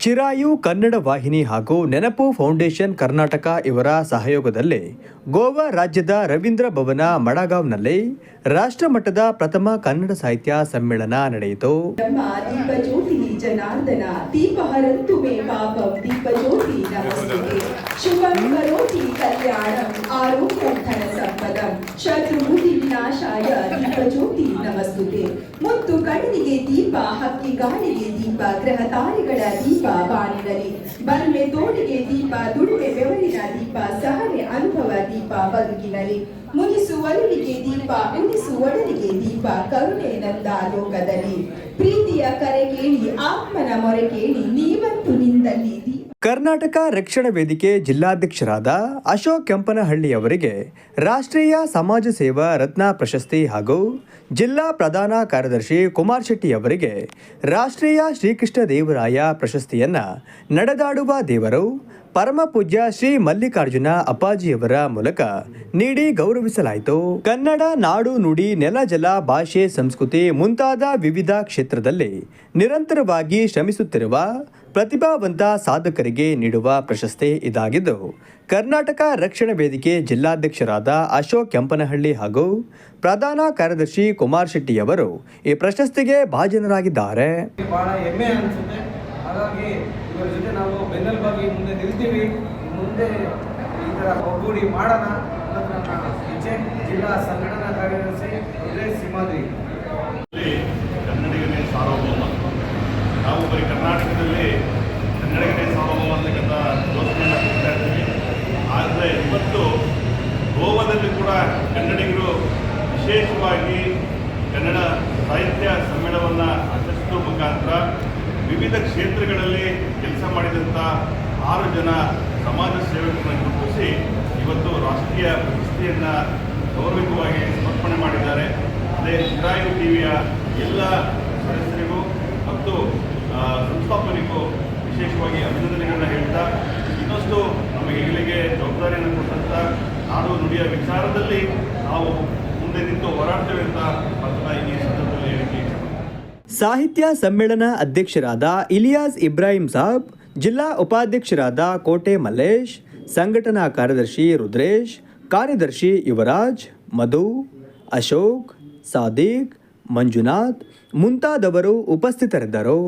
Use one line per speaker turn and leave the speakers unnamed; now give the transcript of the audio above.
ಚಿರಾಯು ಕನ್ನಡ ವಾಹಿನಿ ಹಾಗೂ ನೆನಪು ಫೌಂಡೇಶನ್ ಕರ್ನಾಟಕ ಇವರ ಸಹಯೋಗದಲ್ಲಿ ಗೋವಾ ರಾಜ್ಯದ ರವೀಂದ್ರ ಭವನ ಮಡಗಾವ್ನಲ್ಲಿ ರಾಷ್ಟ್ರಮಟ್ಟದ ಪ್ರಥಮ ಕನ್ನಡ ಸಾಹಿತ್ಯ ಸಮ್ಮೇಳನ ನಡೆಯಿತು.
ದೀಪಜ್ಯೋತಿ ಜನಾರ್ದನ ದೀಪಹರಂತು ಮೇ ಪಾಪಂ ದೀಪಜ್ಯೋತಿ ನಮಸ್ತುತೆ ಶುಭಂ ಕರೋತಿ ಕಲ್ಯಾಣಂ ಆರೋಗ್ಯಂ ಧನ ಸಂಪದಂ ಶತ್ರುಬುದ್ಧಿ ವಿನಾಶಾಯ ದೀಪಜ್ಯೋತಿ ನಮಸ್ತುತೆ. ಮುತ್ತು ಕಣ್ಣಿಗೆ ದೀಪ, ಹಕ್ಕಿ ಗಾಳಿಗೆ ದೀಪ, ಗ್ರಹ ತಾರೆಗಳ ದೀಪ ಬಾನಿನಲ್ಲಿ, ಬಲ್ಲೆ ತೋಳಿಗೆ ದೀಪ, ದುಡಿಮೆ ಬೆವರಿನ ದೀಪ, ಸಹನೆ ಅನುಭವ ದೀಪ ಬದುಕಿನಲ್ಲಿ, ಮುನಿಸುವವರಿಗೆ ದೀಪ, ಉಣಿಸುವವರಿಗೆ ದೀಪ, ಕರುಣೆ ನಂದ ಲೋಕದಲ್ಲಿ, ಪ್ರೀತಿಯ ಕರೆ ಕೇಳಿ ಆತ್ಮನ ಮೊರೆ ಕೇಳಿ ನೀವಂತೂ ನಿಂದಲ್ಲಿ ದೀಪ.
ಕರ್ನಾಟಕ ರಕ್ಷಣಾ ವೇದಿಕೆ ಜಿಲ್ಲಾಧ್ಯಕ್ಷರಾದ ಅಶೋಕ್ ಕೆಂಪನಹಳ್ಳಿ ಅವರಿಗೆ ರಾಷ್ಟ್ರೀಯ ಸಮಾಜ ಸೇವಾ ರತ್ನ ಪ್ರಶಸ್ತಿ ಹಾಗೂ ಜಿಲ್ಲಾ ಪ್ರಧಾನ ಕಾರ್ಯದರ್ಶಿ ಕುಮಾರ್ ಶೆಟ್ಟಿ ಅವರಿಗೆ ರಾಷ್ಟ್ರೀಯ ಶ್ರೀಕೃಷ್ಣ ದೇವರಾಯ ಪ್ರಶಸ್ತಿಯನ್ನು ನಡೆದಾಡುವ ದೇವರು ಪರಮ ಪೂಜ್ಯ ಶ್ರೀ ಮಲ್ಲಿಕಾರ್ಜುನ ಅಪ್ಪಾಜಿಯವರ ಮೂಲಕ ನೀಡಿ ಗೌರವಿಸಲಾಯಿತು. ಕನ್ನಡ ನಾಡು ನುಡಿ ನೆಲ ಜಲ ಭಾಷೆ ಸಂಸ್ಕೃತಿ ಮುಂತಾದ ವಿವಿಧ ಕ್ಷೇತ್ರದಲ್ಲಿ ನಿರಂತರವಾಗಿ ಶ್ರಮಿಸುತ್ತಿರುವ ಪ್ರತಿಭಾವಂತ ಸಾಧಕರಿಗೆ ನೀಡುವ ಪ್ರಶಸ್ತಿ ಇದಾಗಿದ್ದು, ಕರ್ನಾಟಕ ರಕ್ಷಣಾ ವೇದಿಕೆ ಜಿಲ್ಲಾಧ್ಯಕ್ಷರಾದ ಅಶೋಕ್ ಕೆಂಪನಹಳ್ಳಿ ಹಾಗೂ ಪ್ರಧಾನ ಕಾರ್ಯದರ್ಶಿ ಕುಮಾರ್ ಶೆಟ್ಟಿ ಅವರು ಈ ಪ್ರಶಸ್ತಿಗೆ ಭಾಜನರಾಗಿದ್ದಾರೆ.
ಬಹಳ ಹೆಮ್ಮೆ ಅನಿಸುತ್ತೆ. ಹಾಗಾಗಿ ಇವರ ಜೊತೆ ನಾವು ಬೆನ್ನೆಲುಬಾಗಿ ಮುಂದೆ ನಿಲ್ತೀವಿ. ಮುಂದೆ ಈ ಥರ ಒಗ್ಗೂಡಿ ಮಾಡೋಣ ಅನ್ನೋದು ನನ್ನ ಇಚ್ಛೆ. ಜಿಲ್ಲಾ ಸಂಘಟನಾ ಕಾರ್ಯದರ್ಶಿ ರುದ್ರೇಶ್ ಸಿಂಹಾದ್ರಿ.
ಕನ್ನಡಿಗನೇ ಸಾರ್ವಭೌಮ. ನಾವು ಬರೀ ಕರ್ನಾಟಕದಲ್ಲಿ ಕನ್ನಡಿಗನೇ ಸಾರ್ವಭೌಮ ಅಂತಕ್ಕಂಥ ಘೋಷಣೆಯನ್ನು ಕೊಡ್ತಾ ಇರ್ತೀವಿ. ಆದರೆ ಇವತ್ತು ಗೋವಾದಲ್ಲಿ ಕೂಡ ಕನ್ನಡಿಗರು ವಿಶೇಷವಾಗಿ ಕನ್ನಡ ಸಾಹಿತ್ಯ ಸಮ್ಮೇಳನವನ್ನು ಆಚರಿಸುವ ಮುಖಾಂತರ ವಿವಿಧ ಕ್ಷೇತ್ರಗಳಲ್ಲಿ ಕೆಲಸ ಮಾಡಿದಂಥ 6 ಜನ ಸಮಾಜ ಸೇವಕರನ್ನು ಗುರುತಿಸಿ ಇವತ್ತು ರಾಷ್ಟ್ರೀಯ ಪ್ರಶಸ್ತಿಯನ್ನು ಗೌರವಿತವಾಗಿ ಸಮರ್ಪಣೆ ಮಾಡಿದ್ದಾರೆ. ಅದೇ ಚಿರಾಯು ಟಿವಿಯ ಎಲ್ಲ ಸದಸ್ಯರಿಗೂ ಮತ್ತು ಸಂಸ್ಥಾಪಕರಿಗೂ ವಿಶೇಷವಾಗಿ ಅಭಿನಂದನೆಗಳನ್ನು ಹೇಳ್ತಾ, ಇನ್ನಷ್ಟು ನಮಗೆ ಇಲ್ಲಿಗೆ ಜವಾಬ್ದಾರಿಯನ್ನು ಕೊಟ್ಟಂಥ ನಾಡು ನುಡಿಯ ವಿಚಾರದಲ್ಲಿ ನಾವು ಮುಂದೆ ನಿಂತು ಹೋರಾಡ್ತೇವೆ ಅಂತ ಈ ಸಂದರ್ಭದಲ್ಲಿ ಹೇಳಿಕೆ.
ಸಾಹಿತ್ಯ ಸಮ್ಮೇಳನ ಅಧ್ಯಕ್ಷರಾದ ಇಲಿಯಾಸ್ ಇಬ್ರಾಹಿಂ ಸಾಬ್, ಜಿಲ್ಲಾ ಉಪಾಧ್ಯಕ್ಷರಾದ ಕೋಟೆ ಮಲ್ಲೇಶ್, ಸಂಘಟನಾ ಕಾರ್ಯದರ್ಶಿ ರುದ್ರೇಶ್, ಕಾರ್ಯದರ್ಶಿ ಯುವರಾಜ್, ಮಧು, ಅಶೋಕ್, ಸಾದಿಕ್, ಮಂಜುನಾಥ್ ಮುಂತಾದವರು ಉಪಸ್ಥಿತರಿದ್ದರು.